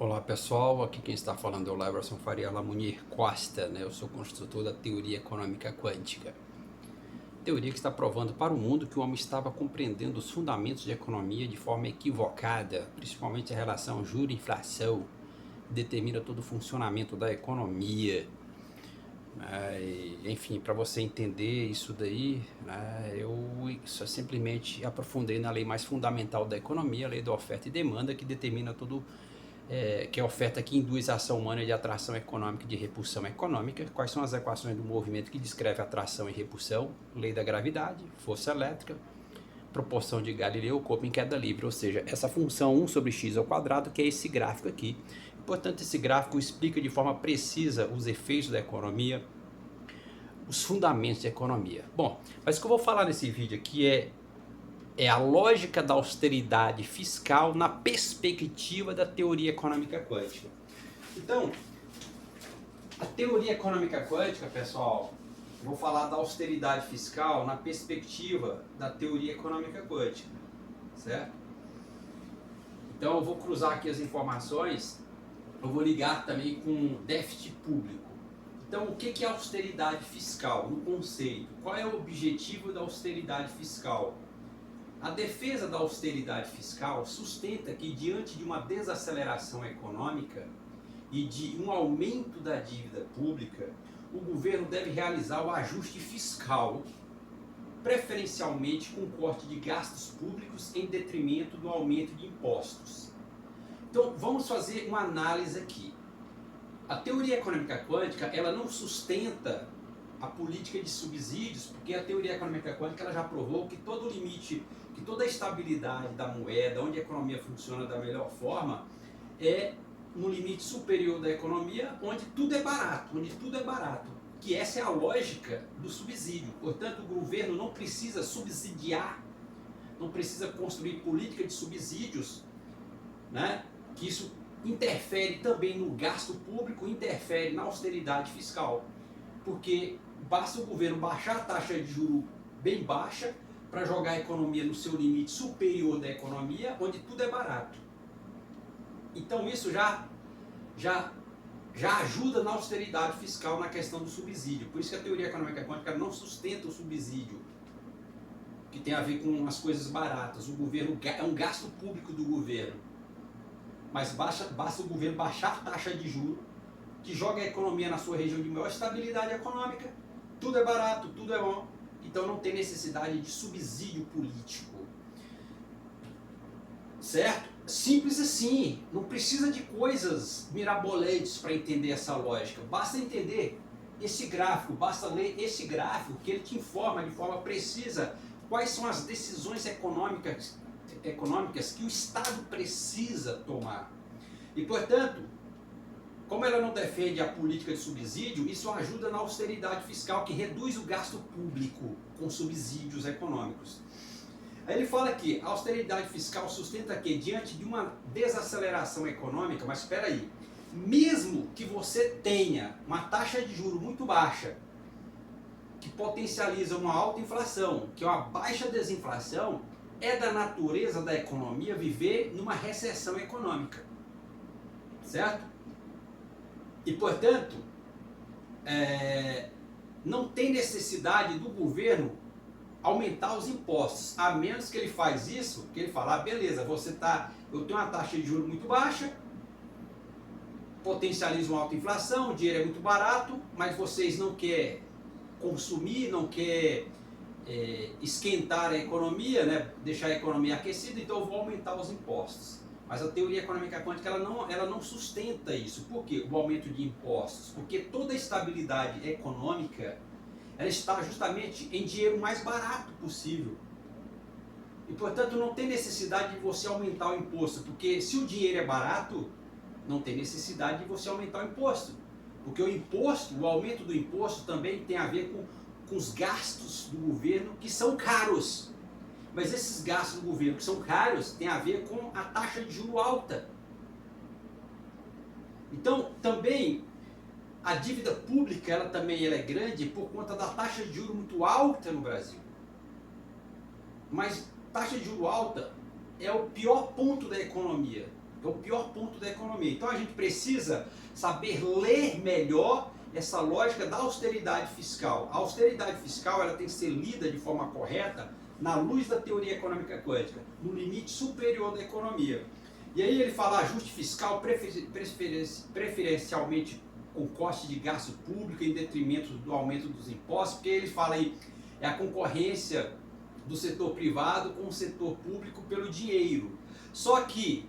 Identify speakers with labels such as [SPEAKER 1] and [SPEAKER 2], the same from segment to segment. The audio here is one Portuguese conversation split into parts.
[SPEAKER 1] Olá pessoal, aqui quem está falando é o Leverson Faria Lamunir Costa, né? Eu sou construtor da teoria econômica quântica. Teoria que está provando para o mundo que o homem estava compreendendo os fundamentos de economia de forma equivocada, principalmente a relação juro-inflação, que determina todo o funcionamento da economia. Enfim, para você entender isso daí, né, eu só simplesmente aprofundei na lei mais fundamental da economia, a lei da oferta e demanda, que determina todo que é a oferta que induz a ação humana de atração econômica e de repulsão econômica. Quais são as equações do movimento que descreve atração e repulsão? Lei da gravidade, força elétrica, proporção de Galileu, corpo em queda livre, ou seja, essa função 1 sobre x ao quadrado, que é esse gráfico aqui. Portanto, esse gráfico explica de forma precisa os efeitos da economia, os fundamentos da economia. Bom, mas o que eu vou falar nesse vídeo aqui é a lógica da austeridade fiscal na perspectiva da teoria econômica quântica. Então, a teoria econômica quântica, pessoal, vou falar da austeridade fiscal na perspectiva da teoria econômica quântica, certo? Então, eu vou cruzar aqui as informações, eu vou ligar também com déficit público. Então, o que é austeridade fiscal? No conceito, qual é o objetivo da austeridade fiscal? A defesa da austeridade fiscal sustenta que, diante de uma desaceleração econômica e de um aumento da dívida pública, o governo deve realizar o ajuste fiscal, preferencialmente com corte de gastos públicos em detrimento do aumento de impostos. Então, vamos fazer uma análise aqui. A teoria econômica quântica, ela não sustenta a política de subsídios, porque a teoria econômica quântica ela já provou que todo limite, que toda a estabilidade da moeda, onde a economia funciona da melhor forma, é no limite superior da economia, onde tudo é barato, que essa é a lógica do subsídio. Portanto, o governo não precisa subsidiar, não precisa construir política de subsídios, né? Que isso interfere também no gasto público, interfere na austeridade fiscal, porque basta o governo baixar a taxa de juros bem baixa para jogar a economia no seu limite superior da economia, onde tudo é barato. Então isso já ajuda na austeridade fiscal, na questão do subsídio. Por isso que a teoria econômica quântica não sustenta o subsídio, que tem a ver com as coisas baratas. O governo é um gasto público do governo, mas basta o governo baixar a taxa de juros, que joga a economia na sua região de maior estabilidade econômica, tudo é barato, tudo é bom, então não tem necessidade de subsídio político. Certo? Simples assim, não precisa de coisas mirabolantes para entender essa lógica, basta entender esse gráfico, basta ler esse gráfico que ele te informa de forma precisa quais são as decisões econômicas que o Estado precisa tomar. E portanto, como ela não defende a política de subsídio, isso ajuda na austeridade fiscal, que reduz o gasto público com subsídios econômicos. Aí ele fala que a austeridade fiscal sustenta que, diante de uma desaceleração econômica, mas espera aí, mesmo que você tenha uma taxa de juros muito baixa, que potencializa uma alta inflação, que é uma baixa desinflação, é da natureza da economia viver numa recessão econômica, certo? E portanto, não tem necessidade do governo aumentar os impostos, a menos que ele faz isso, que ele fala, beleza, eu tenho uma taxa de juros muito baixa, potencializa uma alta inflação, o dinheiro é muito barato, mas vocês não querem consumir, não querem esquentar a economia, né, deixar a economia aquecida, então eu vou aumentar os impostos. Mas a teoria econômica quântica ela não sustenta isso. Por quê? O aumento de impostos. Porque toda a estabilidade econômica ela está justamente em dinheiro mais barato possível. E portanto não tem necessidade de você aumentar o imposto. Porque se o dinheiro é barato, não tem necessidade de você aumentar o imposto. Porque o aumento do imposto também tem a ver com os gastos do governo que são caros. Mas esses gastos do governo que são caros têm a ver com a taxa de juros alta. Então, também, a dívida pública ela é grande por conta da taxa de juros muito alta no Brasil. Mas taxa de juros alta é o pior ponto da economia. É o pior ponto da economia. Então a gente precisa saber ler melhor essa lógica da austeridade fiscal. A austeridade fiscal ela tem que ser lida de forma correta na luz da teoria econômica quântica, no limite superior da economia. E aí ele fala ajuste fiscal preferencialmente com corte de gasto público em detrimento do aumento dos impostos, porque ele fala aí é a concorrência do setor privado com o setor público pelo dinheiro. Só que,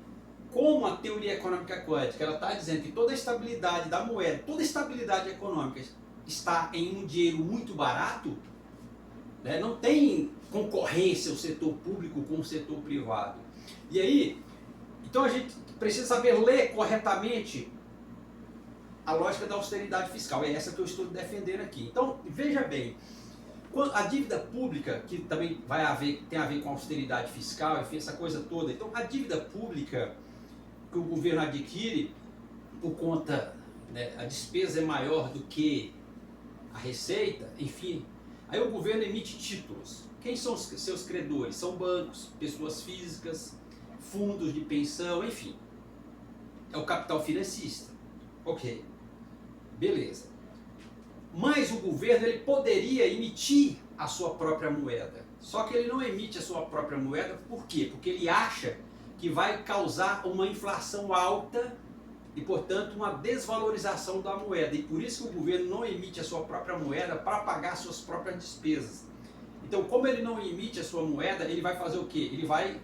[SPEAKER 1] como a teoria econômica quântica ela está dizendo que toda a estabilidade da moeda, toda a estabilidade econômica está em um dinheiro muito barato, né? Não tem concorrência o setor público com o setor privado. E aí, então a gente precisa saber ler corretamente a lógica da austeridade fiscal. É essa que eu estou defendendo aqui. Então, veja bem, a dívida pública, que também tem a ver com austeridade fiscal, enfim, essa coisa toda. Então, a dívida pública que o governo adquire por conta, né, a despesa é maior do que a receita, enfim, aí o governo emite títulos. Quem são os seus credores? São bancos, pessoas físicas, fundos de pensão, enfim. É o capital financista. Ok, beleza. Mas o governo ele poderia emitir a sua própria moeda. Só que ele não emite a sua própria moeda, por quê? Porque ele acha que vai causar uma inflação alta e, portanto, uma desvalorização da moeda. E por isso que o governo não emite a sua própria moeda para pagar suas próprias despesas. Então, como ele não emite a sua moeda, ele vai fazer o quê? Ele vai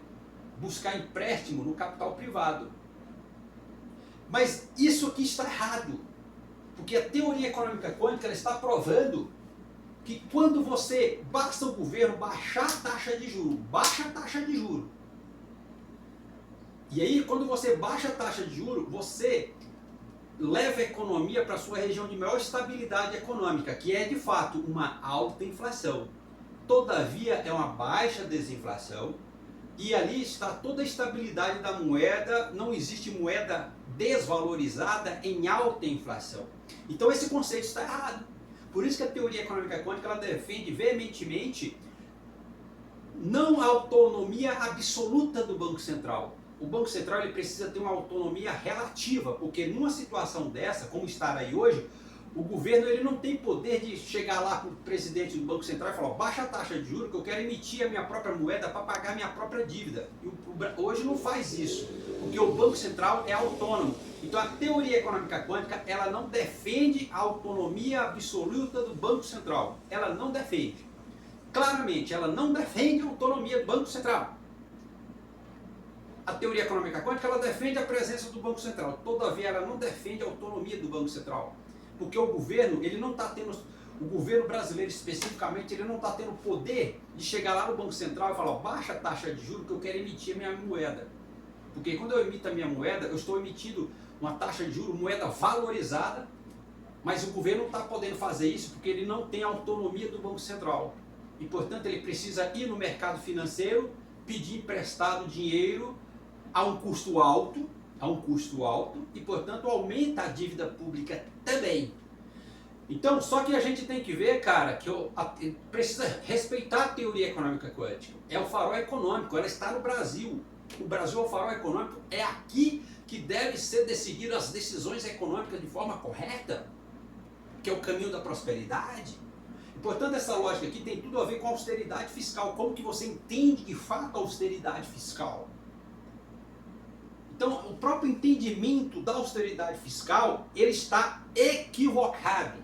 [SPEAKER 1] buscar empréstimo no capital privado. Mas isso aqui está errado. Porque a teoria econômica quântica ela está provando que quando basta o governo baixar a taxa de juros, baixa a taxa de juros. E aí, quando você baixa a taxa de juros, você leva a economia para a sua região de maior estabilidade econômica, que é de fato uma alta inflação. Todavia, é uma baixa desinflação e ali está toda a estabilidade da moeda, não existe moeda desvalorizada em alta inflação. Então esse conceito está errado. Por isso que a teoria econômica quântica ela defende veementemente não a autonomia absoluta do Banco Central. O Banco Central ele precisa ter uma autonomia relativa, porque numa situação dessa, como está aí hoje, o governo ele não tem poder de chegar lá para o presidente do Banco Central e falar: baixa a taxa de juros que eu quero emitir a minha própria moeda para pagar a minha própria dívida. E hoje não faz isso, porque o Banco Central é autônomo. Então a teoria econômica quântica ela não defende a autonomia absoluta do Banco Central. Ela não defende. Claramente, ela não defende a autonomia do Banco Central. A teoria econômica quântica ela defende a presença do Banco Central. Todavia, ela não defende a autonomia do Banco Central. Porque o governo, ele não está tendo, o governo brasileiro especificamente, ele não está tendo poder de chegar lá no Banco Central e falar: baixa a taxa de juros que eu quero emitir a minha moeda. Porque quando eu emito a minha moeda, eu estou emitindo uma taxa de juros, moeda valorizada, mas o governo não está podendo fazer isso porque ele não tem a autonomia do Banco Central. E, portanto, ele precisa ir no mercado financeiro, pedir emprestado dinheiro a um custo alto, e, portanto, aumenta a dívida pública também. Então, só que a gente tem que ver, cara, que precisa respeitar a teoria econômica quântica. É o farol econômico, ela está no Brasil. O Brasil é o farol econômico, é aqui que deve ser decididas as decisões econômicas de forma correta, que é o caminho da prosperidade. E, portanto, essa lógica aqui tem tudo a ver com a austeridade fiscal. Como que você entende de fato a austeridade fiscal? Então, o próprio entendimento da austeridade fiscal, ele está equivocado.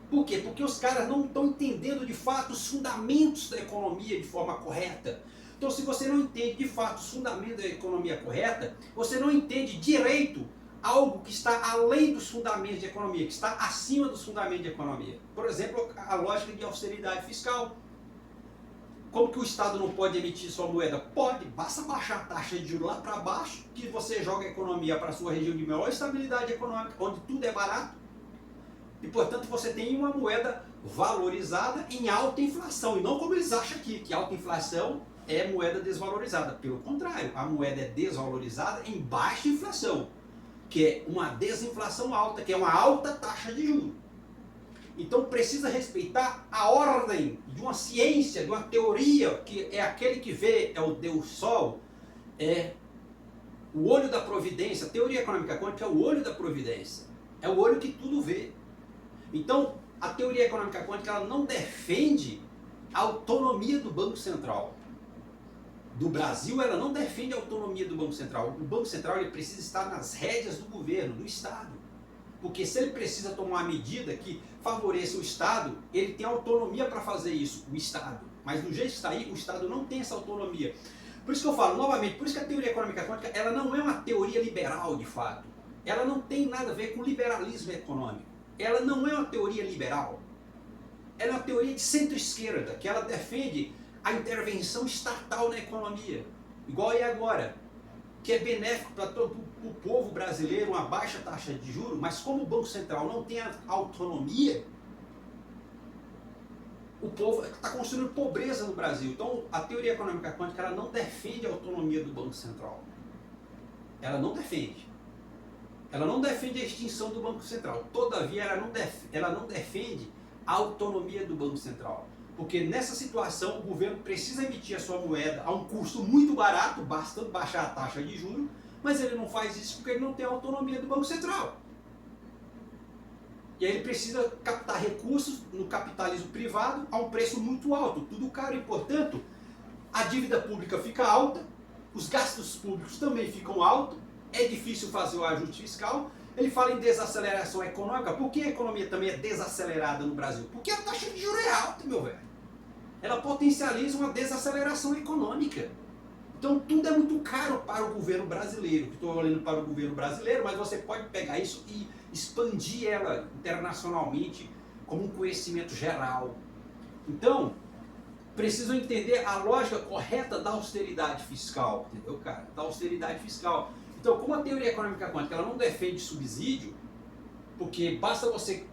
[SPEAKER 1] Por quê? Porque os caras não estão entendendo de fato os fundamentos da economia de forma correta. Então, se você não entende de fato os fundamentos da economia correta, você não entende direito algo que está além dos fundamentos de economia, que está acima dos fundamentos de economia. Por exemplo, a lógica de austeridade fiscal. Como que o Estado não pode emitir sua moeda? Pode, basta baixar a taxa de juros lá para baixo, que você joga a economia para a sua região de maior estabilidade econômica, onde tudo é barato, e portanto você tem uma moeda valorizada em alta inflação, e não como eles acham aqui, que alta inflação é moeda desvalorizada. Pelo contrário, a moeda é desvalorizada em baixa inflação, que é uma desinflação alta, que é uma alta taxa de juros. Então precisa respeitar a ordem de uma ciência, de uma teoria, que é aquele que vê, é o Deus Sol, é O olho da providência, a teoria econômica quântica é o olho da providência. É o olho que tudo vê. Então, a teoria econômica quântica ela não defende a autonomia do Banco Central. Do Brasil, ela não defende a autonomia do Banco Central. O Banco Central ele precisa estar nas rédeas do governo, do Estado. Porque se ele precisa tomar uma medida que favoreça o Estado, ele tem autonomia para fazer isso, o Estado. Mas do jeito que está aí, o Estado não tem essa autonomia. Por isso que eu falo, novamente, por isso que a teoria econômica quântica ela não é uma teoria liberal, de fato. Ela não tem nada a ver com liberalismo econômico. Ela não é uma teoria liberal. Ela é uma teoria de centro-esquerda, que ela defende a intervenção estatal na economia. Igual é agora, que é benéfico para todo o povo brasileiro, uma baixa taxa de juros, mas como o Banco Central não tem a autonomia, o povo está construindo pobreza no Brasil. Então, a teoria econômica quântica ela não defende a autonomia do Banco Central. Ela não defende. Ela não defende a extinção do Banco Central. Todavia, ela não defende a autonomia do Banco Central. Porque nessa situação, o governo precisa emitir a sua moeda a um custo muito barato, bastando baixar a taxa de juros, mas ele não faz isso porque ele não tem a autonomia do Banco Central. E aí ele precisa captar recursos no capitalismo privado a um preço muito alto, tudo caro e, portanto, a dívida pública fica alta, os gastos públicos também ficam altos, é difícil fazer o ajuste fiscal. Ele fala em desaceleração econômica. Por que a economia também é desacelerada no Brasil? Porque a taxa de juros é alta, meu velho. Ela potencializa uma desaceleração econômica. Então tudo é muito caro para o governo brasileiro. Estou olhando para o governo brasileiro, mas você pode pegar isso e expandir ela internacionalmente como um conhecimento geral. Então, precisam entender a lógica correta da austeridade fiscal, entendeu, cara? Da austeridade fiscal. Então, como a teoria econômica quântica ela não defende subsídio, porque basta você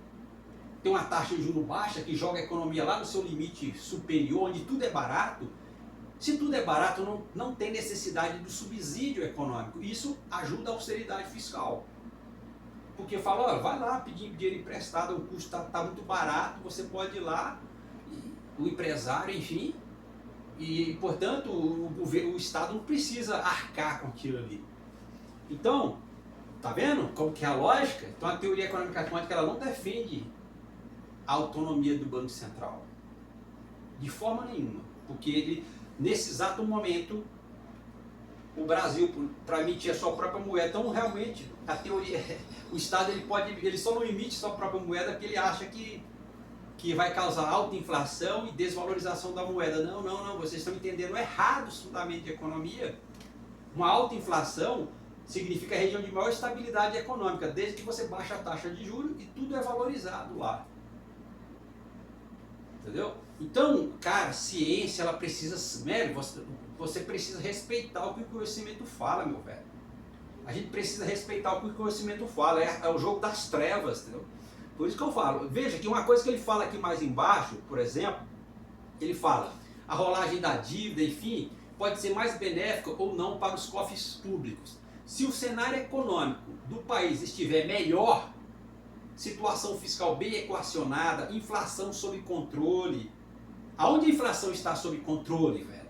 [SPEAKER 1] ter uma taxa de juros baixa que joga a economia lá no seu limite superior, onde tudo é barato. Se tudo é barato, não tem necessidade do subsídio econômico. Isso ajuda a austeridade fiscal. Porque fala, olha, vai lá pedir dinheiro emprestado, o custo está muito barato, você pode ir lá, o empresário, enfim, e portanto o Estado não precisa arcar com aquilo ali. Então, tá vendo como que é a lógica? Então a teoria econômica quântica ela não defende a autonomia do Banco Central. De forma nenhuma. Porque ele, nesse exato momento, o Brasil, para emitir a sua própria moeda, então realmente a teoria, o Estado ele só não emite sua própria moeda porque ele acha que vai causar alta inflação e desvalorização da moeda. Não, vocês estão entendendo errado os fundamentos de economia. Uma alta inflação significa região de maior estabilidade econômica, desde que você baixa a taxa de juros e tudo é valorizado lá. Entendeu? Então, cara, ciência, ela precisa, velho, você precisa respeitar o que o conhecimento fala, meu velho. A gente precisa respeitar o que o conhecimento fala, é o jogo das trevas, entendeu? Por isso que eu falo, veja que uma coisa que ele fala aqui mais embaixo, por exemplo, ele fala, a rolagem da dívida, enfim, pode ser mais benéfica ou não para os cofres públicos. Se o cenário econômico do país estiver melhor, situação fiscal bem equacionada, inflação sob controle. Aonde a inflação está sob controle, velho?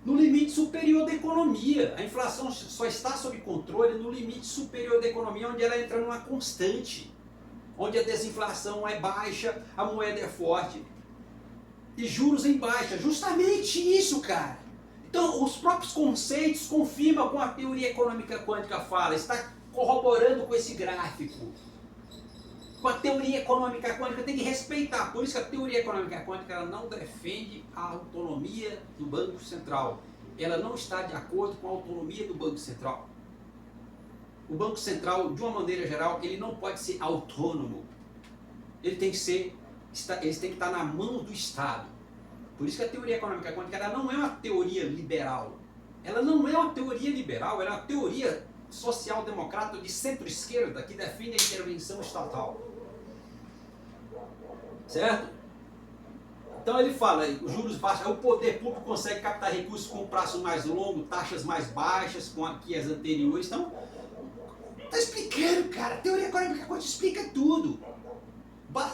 [SPEAKER 1] No limite superior da economia. A inflação só está sob controle no limite superior da economia, onde ela entra numa constante. Onde a desinflação é baixa, a moeda é forte. E juros em baixa. Justamente isso, cara. Então, os próprios conceitos confirmam com a teoria econômica quântica fala. Está corroborando com esse gráfico. Com a teoria econômica quântica tem que respeitar. Por isso que a teoria econômica quântica ela não defende a autonomia do Banco Central. Ela não está de acordo com a autonomia do Banco Central. O Banco Central, de uma maneira geral, ele não pode ser autônomo. Ele tem que estar na mão do Estado. Por isso que a teoria econômica quântica ela não é uma teoria liberal. Ela não é uma teoria liberal, ela é uma teoria social-democrata de centro-esquerda que defende a intervenção estatal. Certo? Então ele fala, os juros baixos, o poder público consegue captar recursos com prazo mais longo, taxas mais baixas com que as anteriores. Então, tá explicando, cara. A teoria econômica quântica explica tudo.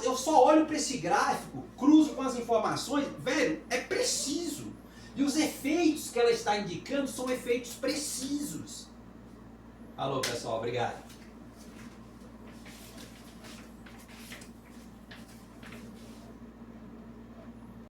[SPEAKER 1] Eu só olho para esse gráfico, cruzo com as informações, velho, é preciso. E os efeitos que ela está indicando são efeitos precisos. Alô, pessoal, obrigado.